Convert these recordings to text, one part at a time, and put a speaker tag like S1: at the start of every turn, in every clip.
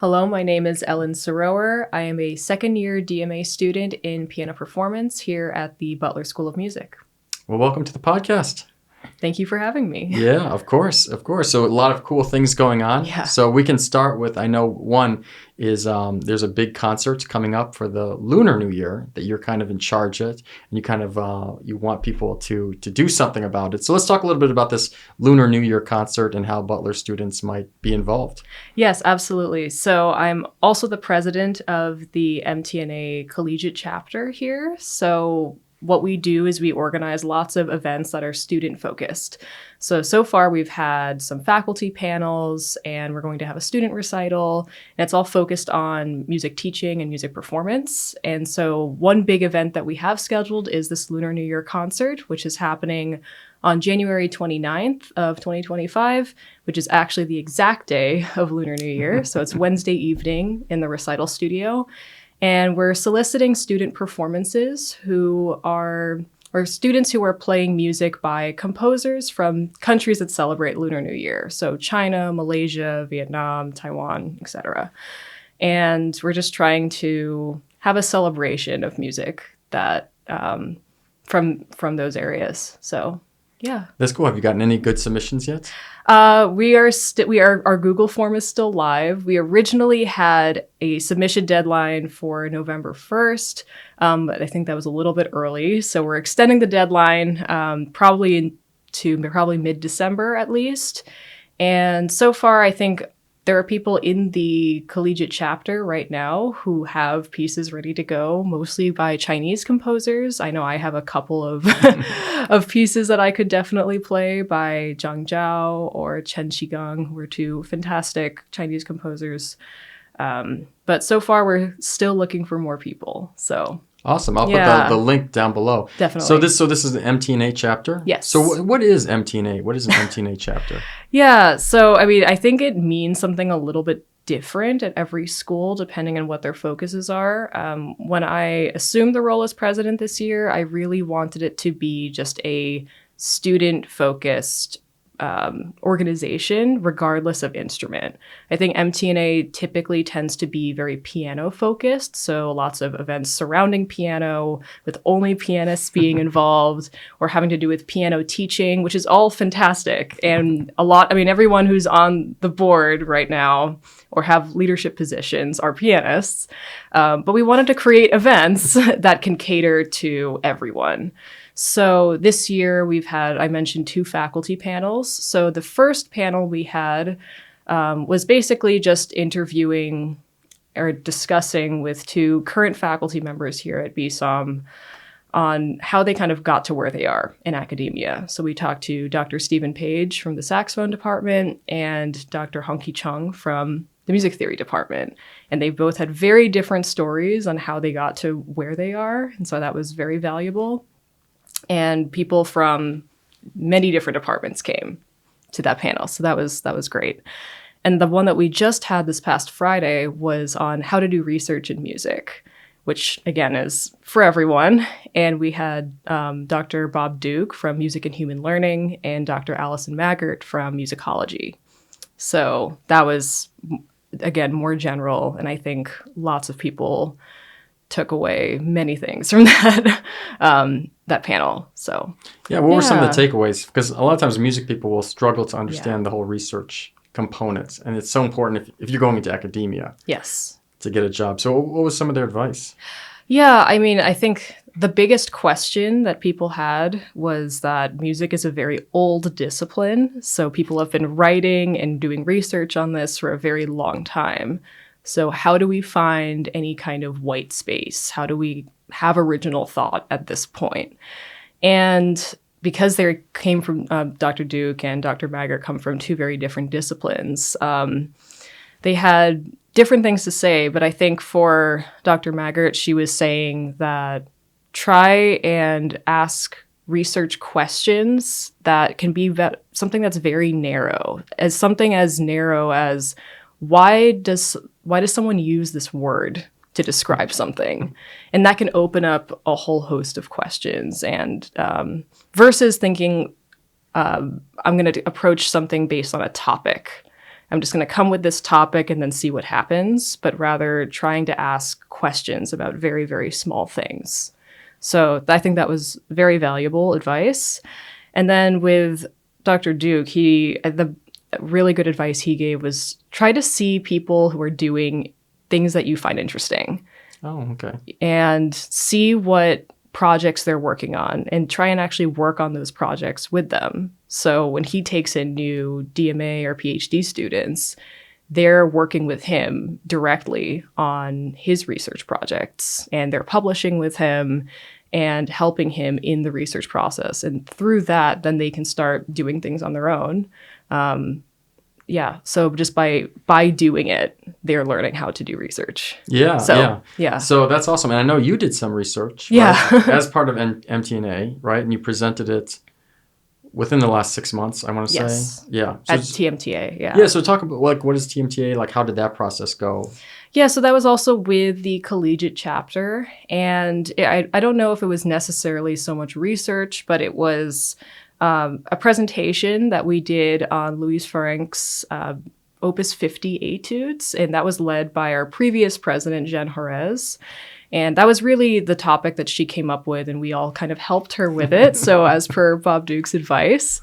S1: Hello, my name is Ellen Sirower. I am a second-year DMA student in piano performance here at the Butler School of Music.
S2: Well, welcome to the podcast.
S1: Thank you for having me.
S2: Yeah, of course. So a lot of cool things going on.
S1: Yeah.
S2: So we can start with, I know one is there's a big concert coming up for the Lunar New Year that you're kind of in charge of, and you kind of you want people to do something about it. So let's talk a little bit about this Lunar New Year concert and how Butler students might be involved.
S1: Yes, absolutely. So I'm also the president of the MTNA collegiate chapter here. So what we do is we organize lots of events that are student focused. So far we've had some faculty panels and we're going to have a student recital, and it's all focused on music teaching and music performance. And so one big event that we have scheduled is this Lunar New Year concert, which is happening on January 29th of 2025, which is actually the exact day of Lunar New Year. So it's Wednesday evening in the recital studio. And we're soliciting student performances or students who are playing music by composers from countries that celebrate Lunar New Year. So China, Malaysia, Vietnam, Taiwan, etc. And we're just trying to have a celebration of music that from those areas. So yeah.
S2: That's cool. Have you gotten any good submissions yet?
S1: Our Google form is still live. We originally had a submission deadline for November 1st, but I think that was a little bit early. So we're extending the deadline probably mid-December at least. And so far, I think there are people in the collegiate chapter right now who have pieces ready to go, mostly by Chinese composers. I know I have a couple of of pieces that I could definitely play by Zhang Zhao or Chen Qigang, who are two fantastic Chinese composers. But so far, we're still looking for more people. So
S2: awesome. I'll put the link down below.
S1: Definitely.
S2: So this is the MTNA chapter?
S1: Yes.
S2: So what is MTNA? What is an MTNA chapter?
S1: Yeah. So, I mean, I think it means something a little bit different at every school, depending on what their focuses are. When I assumed the role as president this year, I really wanted it to be just a student-focused organization, regardless of instrument. I think MTNA typically tends to be very piano focused, so lots of events surrounding piano with only pianists being involved or having to do with piano teaching, which is all fantastic. And everyone who's on the board right now or have leadership positions are pianists. But we wanted to create events that can cater to everyone. So this year I mentioned 2 faculty panels. So the first panel we had was basically just interviewing or discussing with 2 current faculty members here at BSOM on how they kind of got to where they are in academia. So we talked to Dr. Stephen Page from the saxophone department and Dr. Honky Chung from the music theory department. And they both had very different stories on how they got to where they are. And so that was very valuable. And people from many different departments came to that panel. So that was great. And the one that we just had this past Friday was on how to do research in music, which again is for everyone. And we had Dr. Bob Duke from Music and Human Learning and Dr. Allison Maggart from musicology. So that was, again, more general. And I think lots of people took away many things from that panel. So
S2: yeah, what were some of the takeaways? Because a lot of times music people will struggle to understand the whole research components, and it's so important if you're going into academia.
S1: Yes.
S2: To get a job. So what was some of their advice?
S1: Yeah, I mean, I think the biggest question that people had was that music is a very old discipline. So people have been writing and doing research on this for a very long time. So how do we find any kind of white space? How do we have original thought at this point? And because they came from Dr. Duke and Dr. Maggart come from 2 very different disciplines, they had different things to say. But I think for Dr. Maggart, she was saying that try and ask research questions that can be something that's very narrow, as why does someone use this word to describe something? And that can open up a whole host of questions. And versus thinking, I'm going to approach something based on a topic. I'm just going to come with this topic and then see what happens, but rather trying to ask questions about very, very small things. So I think that was very valuable advice. And then with Dr. Duke, the really good advice he gave was try to see people who are doing things that you find interesting.
S2: Oh, okay.
S1: And see what projects they're working on and try and actually work on those projects with them. So when he takes in new DMA or PhD students, they're working with him directly on his research projects, and they're publishing with him and helping him in the research process. And through that, then they can start doing things on their own. So just by doing it, they're learning how to do research.
S2: Yeah. So that's awesome. And I know you did some research, right? As part of MTNA, right? And you presented it within the last 6 months, I want to say. Yeah. So
S1: at TMTA,
S2: Yeah, so talk about, like, what is TMTA? Like, how did that process go?
S1: Yeah, so that was also with the collegiate chapter. And I don't know if it was necessarily so much research, but it was a presentation that we did on Louise Ferenc's Opus 50 Etudes, and that was led by our previous president, Jean Jerez. And that was really the topic that she came up with, and we all kind of helped her with it. So as per Bob Duke's advice.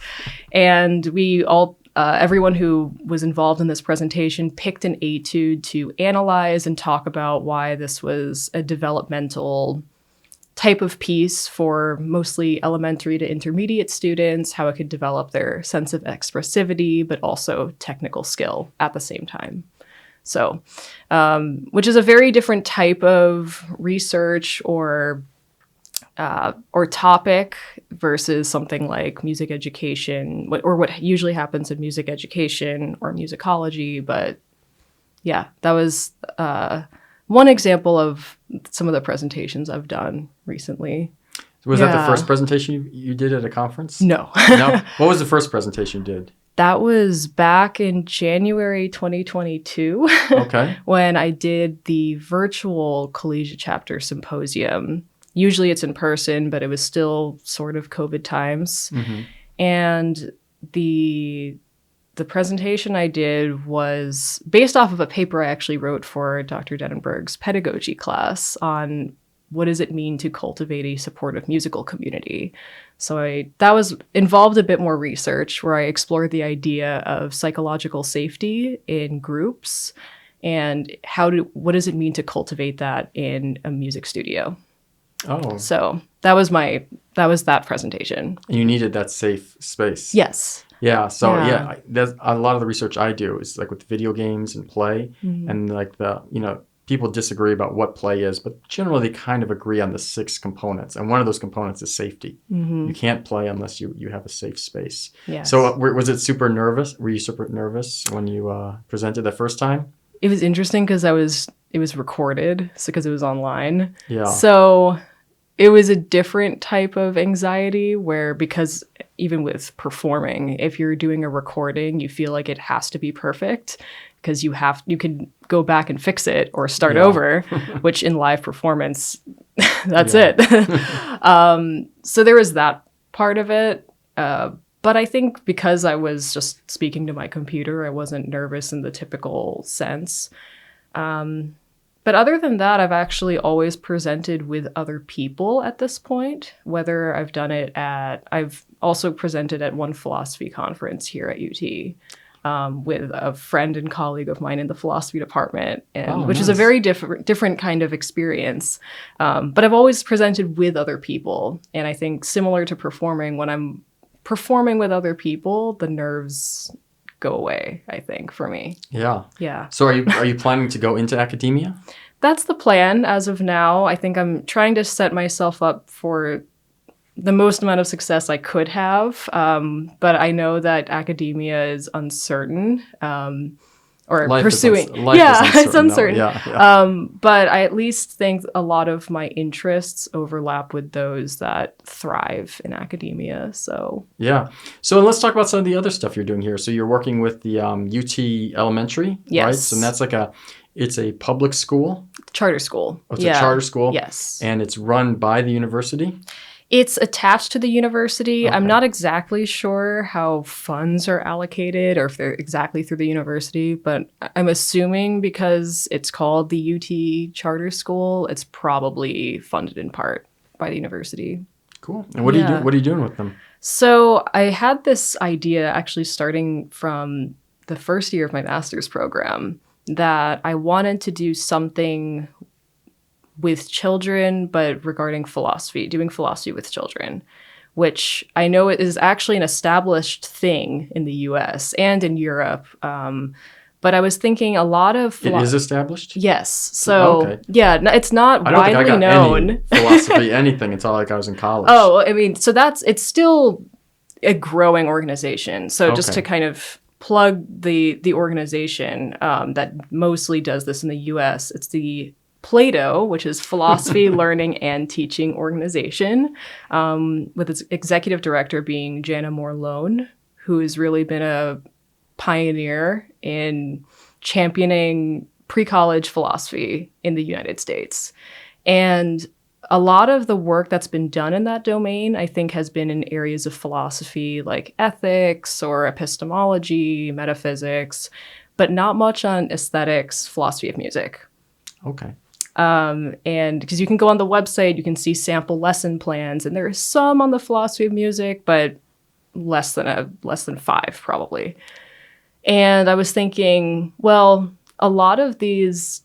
S1: And we all, everyone who was involved in this presentation picked an etude to analyze and talk about why this was a developmental type of piece for mostly elementary to intermediate students, how it could develop their sense of expressivity, but also technical skill at the same time. So, which is a very different type of research or topic versus something like music education, or what usually happens in music education or musicology. But yeah, that was one example of some of the presentations I've done recently.
S2: Was that the first presentation you did at a conference?
S1: No.
S2: No? What was the first presentation you did?
S1: That was back in January 2022.
S2: Okay.
S1: When I did the virtual collegiate chapter symposium. Usually it's in person, but it was still sort of COVID times. Mm-hmm. And the presentation I did was based off of a paper I actually wrote for Dr. Denenberg's pedagogy class on what does it mean to cultivate a supportive musical community. So that was involved a bit more research where I explored the idea of psychological safety in groups and what does it mean to cultivate that in a music studio.
S2: Oh.
S1: So that was that presentation.
S2: And you needed that safe space.
S1: Yes.
S2: Yeah. So there's a lot of the research I do is like with video games and play, mm-hmm. and like people disagree about what play is, but generally they kind of agree on the 6 components. And one of those components is safety. Mm-hmm. You can't play unless you have a safe space.
S1: Yes.
S2: So was it super nervous? Were you super nervous when you presented the first time?
S1: It was interesting because it was recorded, because it was online.
S2: Yeah.
S1: So it was a different type of anxiety because even with performing, if you're doing a recording, you feel like it has to be perfect because you can go back and fix it or start over, which in live performance, that's it. So there was that part of it. But I think because I was just speaking to my computer, I wasn't nervous in the typical sense. But other than that, I've actually always presented with other people at this point, whether I've also presented at one philosophy conference here at UT with a friend and colleague of mine in the philosophy department, which is a very different kind of experience. But I've always presented with other people. And I think similar to performing, when I'm performing with other people, the nerves go away, I think, for me.
S2: Yeah.
S1: Yeah.
S2: So are you planning to go into academia?
S1: That's the plan as of now. I think I'm trying to set myself up for the most amount of success I could have. But I know that academia is uncertain. Life is uncertain. It's uncertain. Yeah. But I at least think a lot of my interests overlap with those that thrive in academia. So
S2: yeah. So let's talk about some of the other stuff you're doing here. So you're working with the UT Elementary,
S1: yes.
S2: right? So that's it's a public school?
S1: Charter school.
S2: Oh, it's a charter school?
S1: Yes.
S2: And it's run by the university?
S1: It's attached to the university. I'm
S2: Okay.
S1: not exactly sure how funds are allocated or if they're exactly through the university, but I'm assuming because it's called the UT Charter School, it's probably funded in part by the university.
S2: Cool. And what do you do?
S1: Yeah.
S2: What are you doing with them?
S1: So I had this idea actually starting from the first year of my master's program that I wanted to do something with children, but regarding philosophy, doing philosophy with children, which I know it is actually an established thing in the US and in Europe. But I was thinking a lot of
S2: It is established?
S1: Yes. So,
S2: Okay.
S1: yeah, it's not
S2: I don't think I
S1: widely
S2: got
S1: known.
S2: any philosophy, anything until like I was in college.
S1: Oh, I mean, so it's still a growing organization. So just
S2: Okay.
S1: to kind of plug the organization that mostly does this in the US, it's the PLATO, which is Philosophy, Learning, and Teaching Organization, with its executive director being Jana Moore-Lone, who has really been a pioneer in championing pre-college philosophy in the United States. And a lot of the work that's been done in that domain, I think, has been in areas of philosophy like ethics or epistemology, metaphysics, but not much on aesthetics, philosophy of music.
S2: Okay.
S1: And because you can go on the website, you can see sample lesson plans, and there is some on the philosophy of music, but less than 5 probably. And I was thinking, well, a lot of these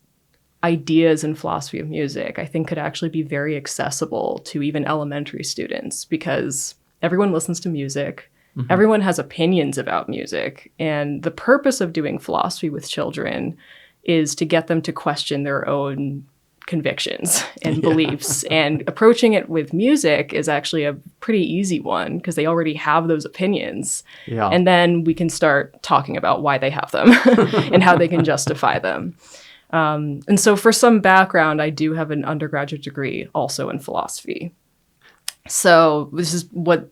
S1: ideas in philosophy of music, I think, could actually be very accessible to even elementary students because everyone listens to music.
S2: Mhm.
S1: Everyone has opinions about music. And the purpose of doing philosophy with children is to get them to question their own convictions and beliefs. And approaching it with music is actually a pretty easy one because they already have those opinions.
S2: Yeah.
S1: And then we can start talking about why they have them and how they can justify them. And so for some background, I do have an undergraduate degree also in philosophy. So this is what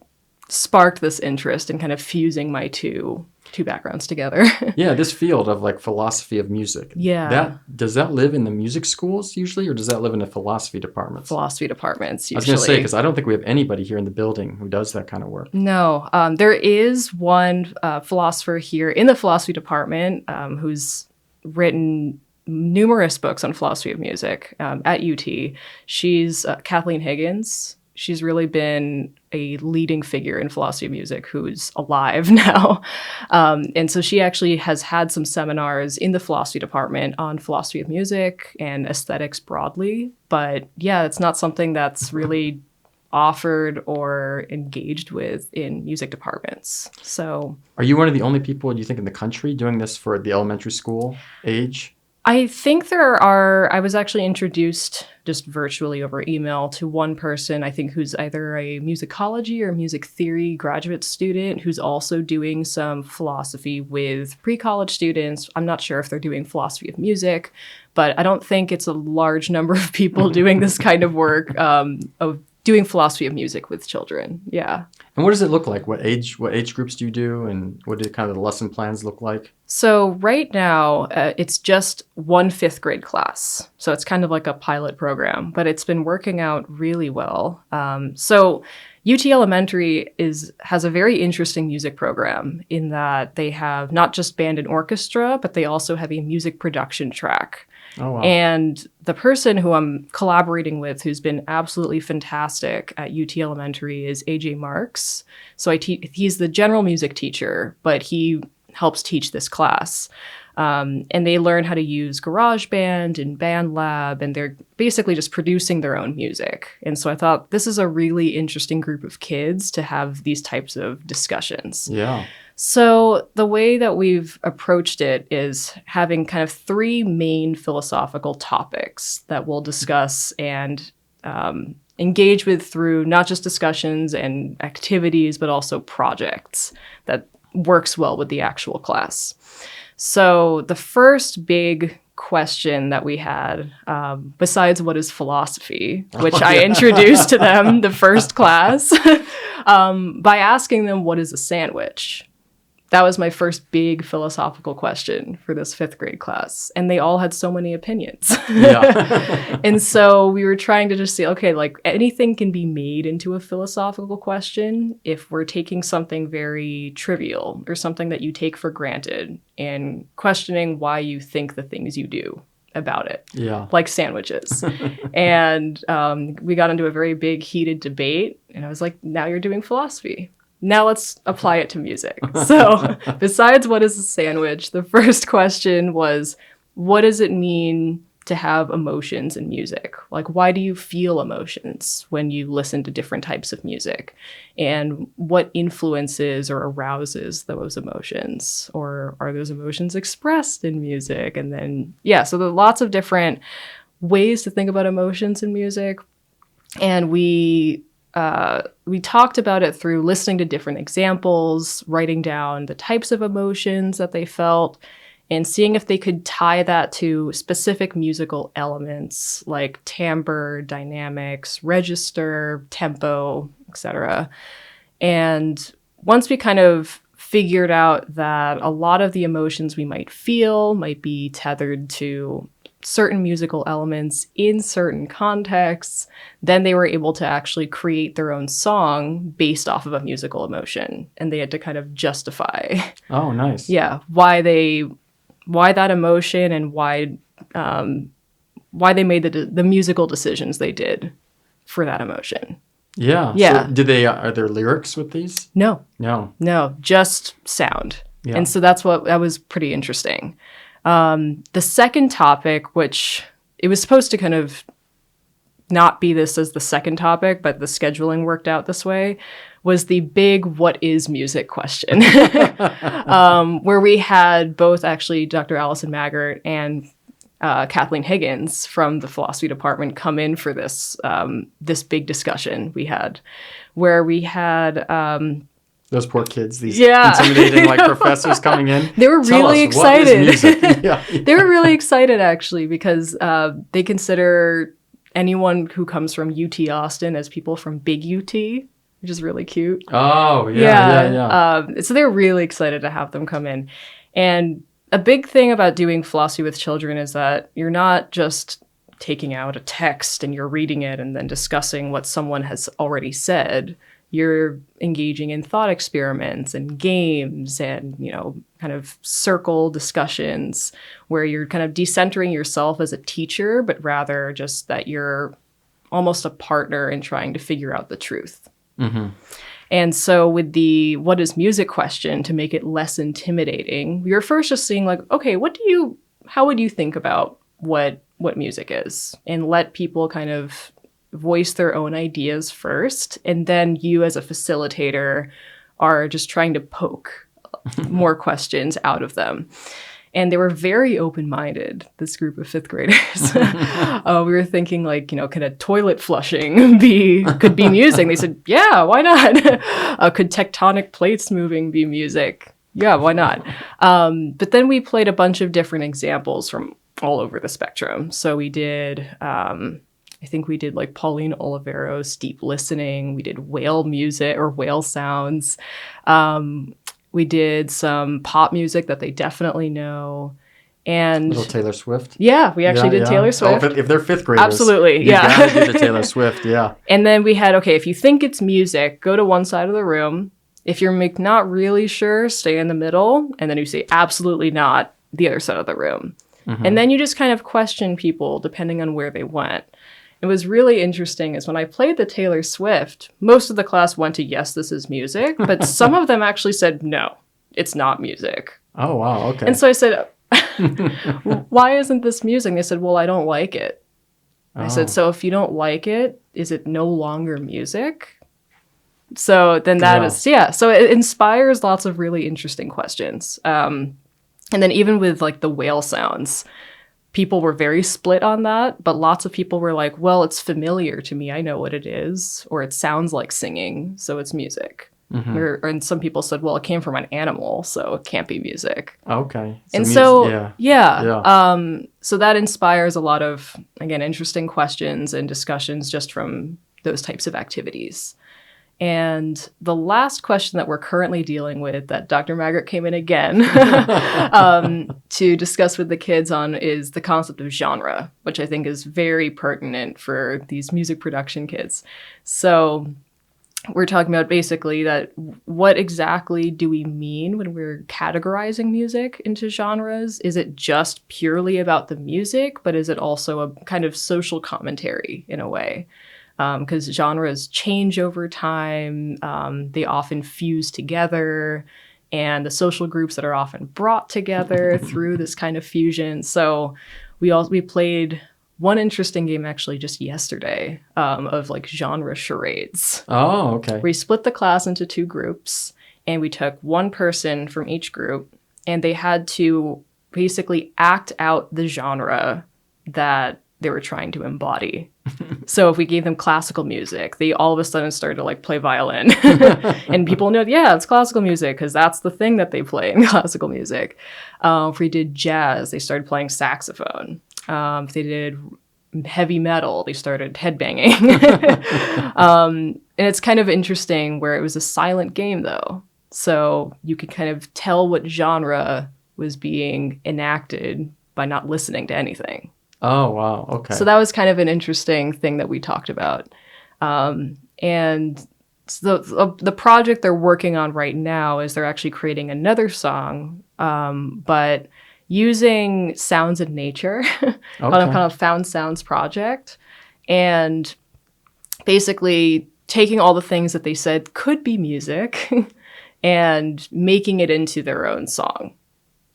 S1: sparked this interest in kind of fusing my two backgrounds together.
S2: Yeah, this field of like philosophy of music.
S1: Yeah.
S2: Does that live in the music schools usually, or does that live in the philosophy departments?
S1: Philosophy departments,
S2: I was
S1: usually.
S2: going to say, because I don't think we have anybody here in the building who does that kind of work.
S1: No, there is one philosopher here in the philosophy department who's written numerous books on philosophy of music at UT. She's Kathleen Higgins. She's really been a leading figure in philosophy of music who's alive now. And so she actually has had some seminars in the philosophy department on philosophy of music and aesthetics broadly. But yeah, it's not something that's really offered or engaged with in music departments. So
S2: Are you one of the only people, do you think, in the country doing this for the elementary school age?
S1: I think I was actually introduced just virtually over email to one person, I think, who's either a musicology or music theory graduate student who's also doing some philosophy with pre-college students. I'm not sure if they're doing philosophy of music, but I don't think it's a large number of people doing this kind of work of doing philosophy of music with children. Yeah.
S2: And what does it look like? What age groups do you do, and what do kind of the lesson plans look like?
S1: So right now, it's just 1 5th grade class. So it's kind of like a pilot program, but it's been working out really well. So UT Elementary has a very interesting music program in that they have not just band and orchestra, but they also have a music production track.
S2: Oh, wow.
S1: And the person who I'm collaborating with, who's been absolutely fantastic at UT Elementary, is AJ Marks. So he's the general music teacher, but he helps teach this class. And they learn how to use GarageBand and BandLab, and they're basically just producing their own music. And so I thought this is a really interesting group of kids to have these types of discussions.
S2: Yeah.
S1: So the way that we've approached it is having kind of 3 main philosophical topics that we'll discuss and engage with through not just discussions and activities, but also projects that works well with the actual class. So the first big question that we had, besides what is philosophy, which I introduced to them the first class, by asking them, what is a sandwich? that was my first big philosophical question for this 5th grade class. And they all had so many opinions.
S2: Yeah.
S1: And so we were trying to just say, okay, like anything can be made into a philosophical question if we're taking something very trivial or something that you take for granted and questioning why you think the things you do about it.
S2: Yeah.
S1: Like sandwiches. And we got into a very big heated debate. And I was like, now you're doing philosophy. Now let's apply it to music. So besides what is a sandwich, the first question was, what does it mean to have emotions in music? Like, why do you feel emotions when you listen to different types of music? And what influences or arouses those emotions? Or are those emotions expressed in music? And then, yeah, so there are lots of different ways to think about emotions in music. And we talked about it through listening to different examples, writing down the types of emotions that they felt, and seeing if they could tie that to specific musical elements like timbre, dynamics, register, tempo, etc. And once we kind of figured out that a lot of the emotions we might feel might be tethered to certain musical elements in certain contexts, then they were able to actually create their own song based off of a musical emotion. And they had to kind of justify,
S2: Oh, nice.
S1: why that emotion and why they made the musical decisions they did for that emotion.
S2: Yeah.
S1: Yeah.
S2: So are there lyrics with these?
S1: No, just sound.
S2: Yeah.
S1: And so that was pretty interesting. The second topic, which it was supposed to kind of not be this as the second topic, but the scheduling worked out this way, was the big what is music question, where we had both actually Dr. Allison Maggart and Kathleen Higgins from the philosophy department come in for this big discussion we had, where we had
S2: those poor kids, these intimidating like professors coming in.
S1: They were really excited.
S2: What is music? Yeah.
S1: They were really excited actually because they consider anyone who comes from UT Austin as people from Big UT, which is really cute.
S2: Oh, yeah.
S1: So they were really excited to have them come in. And a big thing about doing philosophy with children is that you're not just taking out a text and you're reading it and then discussing what someone has already said. You're engaging in thought experiments and games and, kind of circle discussions where you're kind of decentering yourself as a teacher, but rather just that you're almost a partner in trying to figure out the truth.
S2: Mm-hmm.
S1: And so with the what is music question, to make it less intimidating, we were first just seeing like, okay, how would you think about what music is? And let people kind of voice their own ideas first. And then you as a facilitator are just trying to poke more questions out of them. And they were very open-minded, this group of 5th graders. We were thinking like, could a toilet flushing could be music? They said, yeah, why not? Could tectonic plates moving be music? Yeah, why not? But then we played a bunch of different examples from all over the spectrum. So we did, I think we did like Pauline Olivero's Deep Listening. We did whale music or whale sounds. We did some pop music that they definitely know. And
S2: little Taylor Swift.
S1: Yeah, we actually did Taylor Swift.
S2: Oh, if they're 5th graders.
S1: Absolutely,
S2: you gotta do the Taylor Swift, yeah.
S1: And then we had, okay, if you think it's music, go to one side of the room. If you're not really sure, stay in the middle. And then you say absolutely not, the other side of the room. Mm-hmm. And then you just kind of question people depending on where they went. It was really interesting is when I played the Taylor Swift, most of the class went to, yes, this is music. But some of them actually said, no, it's not music.
S2: Oh, wow. Okay.
S1: And so I said, why isn't this music? And they said, well, I don't like it. I said, so if you don't like it, is it no longer music? So then that is, so it inspires lots of really interesting questions. And then even with like the whale sounds, people were very split on that, but lots of people were like, well, it's familiar to me. I know what it is, or it sounds like singing, so it's music. Mm-hmm. And some people said, well, it came from an animal, so it can't be music.
S2: Okay.
S1: So so that inspires a lot of, again, interesting questions and discussions just from those types of activities. And the last question that we're currently dealing with that Dr. Maggart came in again to discuss with the kids on is the concept of genre, which I think is very pertinent for these music production kids. So we're talking about basically that what exactly do we mean when we're categorizing music into genres? Is it just purely about the music, but is it also a kind of social commentary in a way? Because genres change over time. They often fuse together, and the social groups that are often brought together through this kind of fusion. So we played one interesting game actually just yesterday of like genre charades.
S2: Oh, okay.
S1: We split the class into 2 groups, and we took one person from each group, and they had to basically act out the genre that they were trying to embody. So if we gave them classical music, they all of a sudden started to like play violin. And people know, yeah, it's classical music because that's the thing that they play in classical music. If we did jazz, they started playing saxophone. If they did heavy metal, they started headbanging. And it's kind of interesting where it was a silent game though. So you could kind of tell what genre was being enacted by not listening to anything.
S2: Oh, wow. Okay.
S1: So that was kind of an interesting thing that we talked about. And so the project they're working on right now is they're actually creating another song, but using sounds of nature, kind of found sounds project, and basically taking all the things that they said could be music and making it into their own song.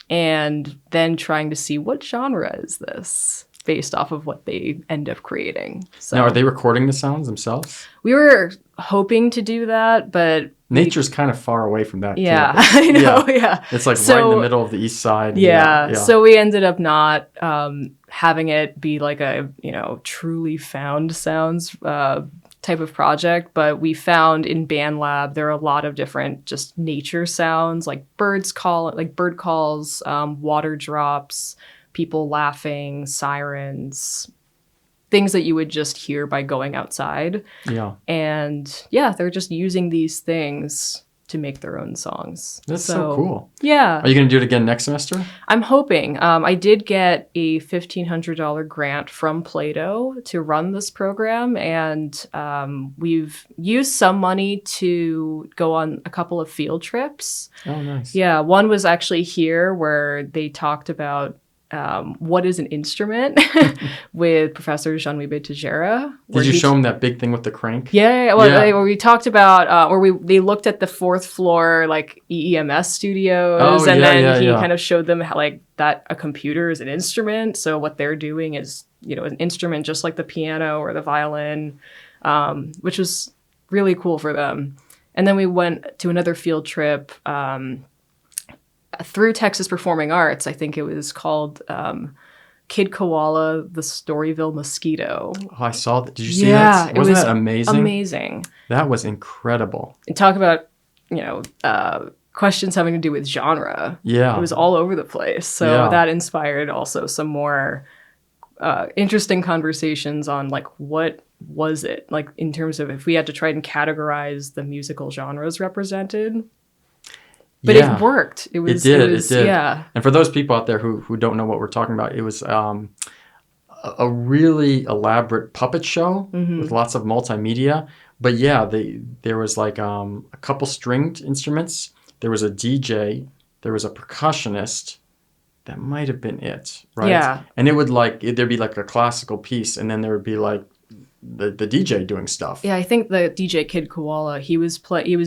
S1: And then trying to see what genre is this based off of what they end up creating. So
S2: now, are they recording the sounds themselves?
S1: we were hoping to do that, but
S2: Nature's kind of far away from that.
S1: yeah,
S2: Too.
S1: I know, yeah.
S2: It's like right in the middle of the east side.
S1: Yeah. So we ended up not having it be like a, truly found sounds type of project, but we found in Band Lab there are a lot of different just nature sounds, like bird calls, water drops, people laughing, sirens, things that you would just hear by going outside.
S2: Yeah.
S1: And yeah, they're just using these things to make their own songs.
S2: That's so cool.
S1: Yeah.
S2: Are you going to do it again next semester?
S1: I'm hoping. I did get a $1,500 grant from PLATO to run this program, and we've used some money to go on a couple of field trips.
S2: Oh, nice.
S1: Yeah, one was actually here where they talked about what is an instrument with Professor Jean-Louis Tejera.
S2: Did you show him that big thing with the crank?
S1: Yeah. Where we talked about, they looked at the 4th floor, like EEMS studios, and then he kind of showed them how, like, that a computer is an instrument. So what they're doing is, an instrument just like the piano or the violin, which was really cool for them. And then we went to another field trip, through Texas Performing Arts. I think it was called Kid Koala, the Storyville Mosquito.
S2: Oh, I saw that. Did you see that? Wasn't that amazing?
S1: Amazing.
S2: That was incredible.
S1: And talk about, questions having to do with genre.
S2: Yeah.
S1: It was all over the place. So that inspired also some more interesting conversations on, like, what was it? Like, in terms of if we had to try and categorize the musical genres represented. But it worked. It did. Yeah.
S2: And for those people out there who don't know what we're talking about, it was a really elaborate puppet show with lots of multimedia. But yeah, there was like a couple stringed instruments. There was a DJ. There was a percussionist. That might have been it, right?
S1: Yeah.
S2: And it would there'd be like a classical piece, and then there would be like the DJ doing stuff.
S1: Yeah, I think the DJ Kid Koala, he was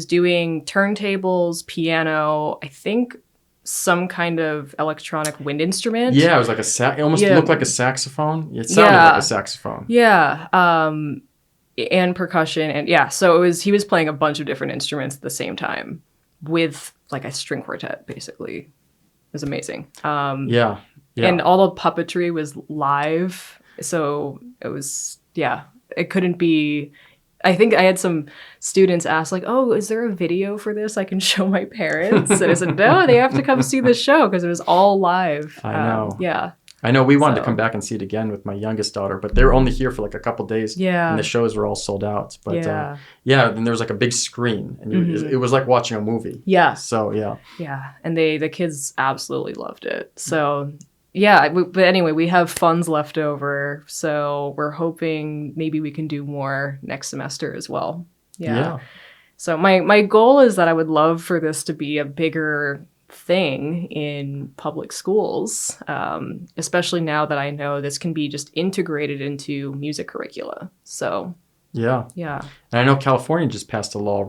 S1: doing turntables, piano, I think some kind kind of electronic wind instrument.
S2: Yeah, it was like it almost looked like a saxophone. It sounded like a saxophone.
S1: Yeah. And percussion, and so he was playing a bunch of different instruments at the same time with like a string quartet, basically. It was amazing.
S2: Yeah.
S1: And all the puppetry was live, so it was it couldn't be. I think I had some students ask, like, oh, is there a video for this I can show my parents? And I said, no, they have to come see the show because it was all live.
S2: I know.
S1: Yeah.
S2: I know we wanted to
S1: So,
S2: come back and see it again with my youngest daughter, but they were only here for like a couple days, and the
S1: yeah,
S2: shows were all sold out. But
S1: yeah.
S2: yeah, then there was like a big screen, and
S1: Hmm.
S2: it was like watching a movie.
S1: Yeah,
S2: So yeah,
S1: yeah. And the kids absolutely loved it. So, yeah, but anyway, we have funds left over, so we're hoping maybe we can do more next semester as well. Yeah.
S2: yeah,
S1: So my goal is that I would love for this to be a bigger thing in public schools, especially now that I know this can be just integrated into music curricula. So
S2: yeah.
S1: yeah.
S2: And I know California just passed a law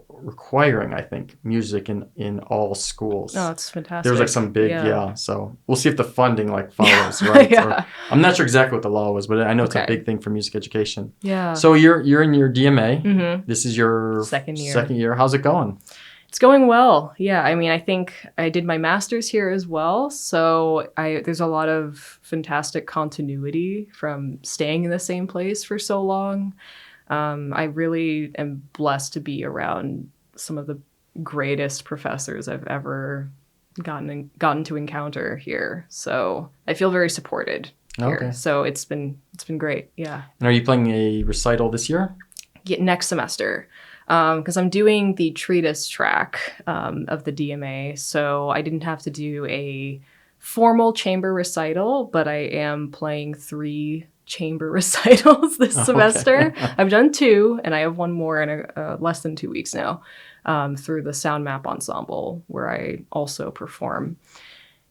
S2: requiring, I think, music in all schools.
S1: Oh, it's
S2: There was like
S1: fantastic.
S2: some big,
S1: Yeah.
S2: yeah. So we'll see if the funding like
S1: Yeah.
S2: follows, right? Or
S1: Yeah.
S2: I'm not sure exactly what the law was, but I know it's a
S1: Okay.
S2: big thing for music education.
S1: Yeah.
S2: So you're in your DMA.
S1: Hmm.
S2: This is your
S1: Second year.
S2: second year. How's it going?
S1: It's going well. Yeah. I mean, I think I did my master's here as well. So there's a lot of fantastic continuity from staying in the same place for so long. I really am blessed to be around some of the greatest professors I've ever gotten to encounter here. So I feel very supported here.
S2: Okay.
S1: So it's been great. Yeah.
S2: And are you playing a recital this year?
S1: Next semester, because I'm doing the treatise track of the DMA. So I didn't have to do a formal chamber recital, but I am playing 3 chamber recitals this semester. I've done 2, and I have one more in less than 2 weeks now, through the Sound Map Ensemble, where I also perform.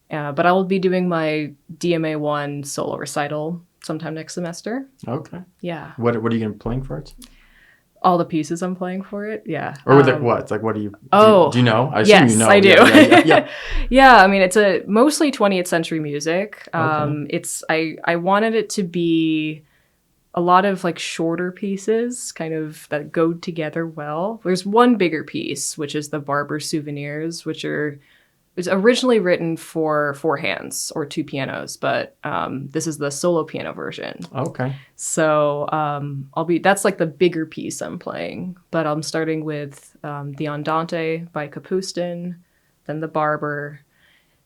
S1: But I will be doing my DMA 1 solo recital sometime next semester.
S2: Okay.
S1: Yeah.
S2: What are you going to be playing for it?
S1: All the pieces I'm playing for it. Yeah.
S2: Or with like what? Like what do you
S1: Oh,
S2: do you know? I assume
S1: yes,
S2: you know.
S1: I do.
S2: Yeah.
S1: Yeah, I mean, it's a mostly 20th century music.
S2: Okay.
S1: It's I wanted it to be a lot of like shorter pieces, kind of that go together well. There's one bigger piece, which is the Barber Souvenirs, which was originally written for 4 hands or 2 pianos, but this is the solo piano version.
S2: Okay.
S1: So that's like the bigger piece I'm playing, but I'm starting with the Andante by Kapustin, then the Barber,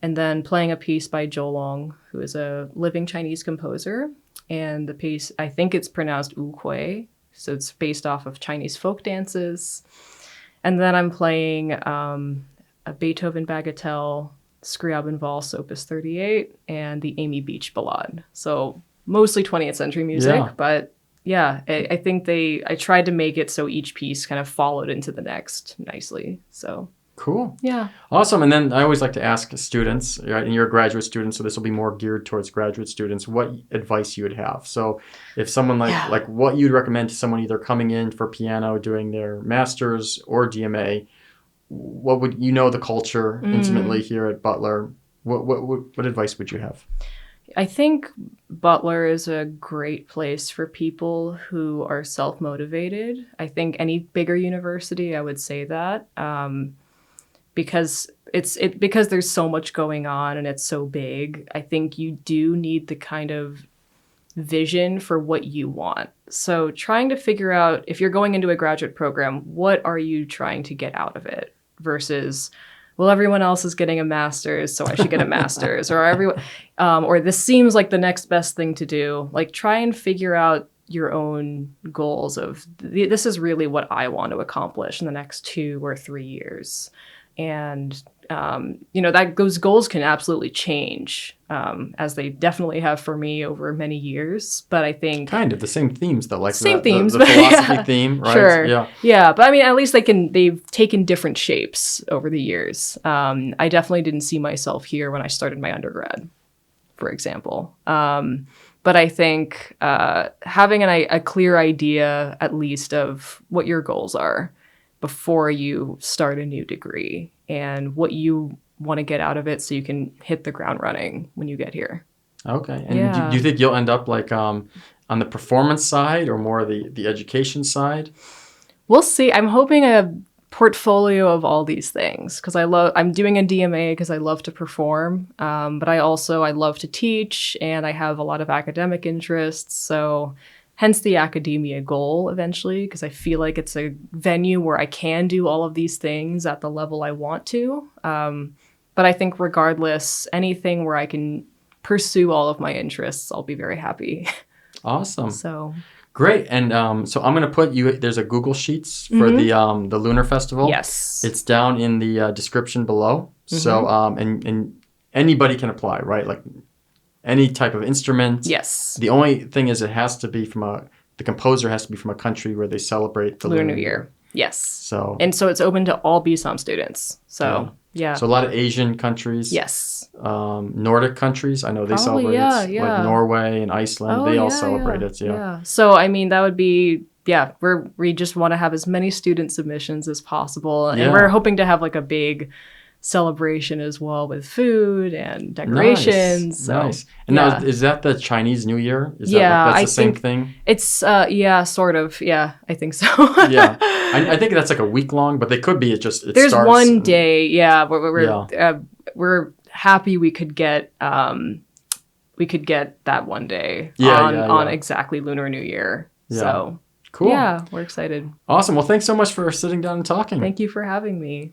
S1: and then playing a piece by Zhou Long, who is a living Chinese composer. And the piece, I think it's pronounced Wu Kui, so it's based off of Chinese folk dances. And then I'm playing a Beethoven Bagatelle, Scriabin Valse, Opus 38, and the Amy Beach Ballade. So mostly 20th century music,
S2: Yeah.
S1: but yeah, I think I tried to make it so each piece kind of followed into the next nicely. So
S2: Cool.
S1: yeah.
S2: Awesome. And then I always like to ask students, right, and you're a graduate student, so this will be more geared towards graduate students, what advice you would have. So if someone like what you'd recommend to someone either coming in for piano, doing their master's or DMA, what would you know the culture intimately here at Butler? What advice would you have?
S1: I think Butler is a great place for people who are self-motivated. I think any bigger university, I would say that. Because because there's so much going on and it's so big, I think you do need the kind of vision for what you want. So trying to figure out, if you're going into a graduate program, what are you trying to get out of it versus, well, everyone else is getting a master's, so I should get a master's, or this seems like the next best thing to do. Like, try and figure out your own goals of, this is really what I want to accomplish in the next 2 or 3 years. And, those goals can absolutely change, as they definitely have for me over many years. But I think
S2: Kind of the same themes though, like
S1: same
S2: the
S1: themes,
S2: the
S1: but
S2: philosophy
S1: yeah,
S2: theme, right?
S1: sure.
S2: Yeah.
S1: Yeah. But I mean, at least they've taken different shapes over the years. I definitely didn't see myself here when I started my undergrad, for example. But I think having a clear idea, at least, of what your goals are before you start a new degree and what you want to get out of it so you can hit the ground running when you get here.
S2: Okay. And
S1: Yeah.
S2: do you think you'll end up like on the performance side or more the education side?
S1: We'll see. I'm hoping a portfolio of all these things because I'm doing a DMA because I love to perform, but I love to teach and I have a lot of academic interests. So hence the academia goal eventually, because I feel like it's a venue where I can do all of these things at the level I want to. But I think regardless, anything where I can pursue all of my interests, I'll be very happy.
S2: Awesome.
S1: So
S2: great. And so I'm going to put you, there's a Google Sheets for the Lunar Festival.
S1: Yes.
S2: It's down in the description below. So, and anybody can apply, right? Like any type of instrument.
S1: Yes.
S2: The only thing is it has to be the composer has to be from a country where they celebrate the
S1: Lunar New Year. Yes.
S2: So
S1: it's open to all BSOM students. So yeah.
S2: So a lot of Asian countries.
S1: Yes.
S2: Nordic countries. I know they celebrate it. Like Norway and Iceland. They all celebrate it. Yeah.
S1: So I mean, that would be we just want to have as many student submissions as possible, and we're hoping to have like a big celebration as well with food and decorations.
S2: Nice. And now, is that the Chinese New Year? Is that that's the same thing?
S1: It's sort of. Yeah, I think so.
S2: Yeah, I think that's like a week long, but they could be. There's starts
S1: one day. Yeah, we're happy we could get that one day on exactly Lunar New Year.
S2: Yeah.
S1: So
S2: cool.
S1: Yeah, we're excited.
S2: Awesome. Well, thanks so much for sitting down and talking.
S1: Thank you for having me.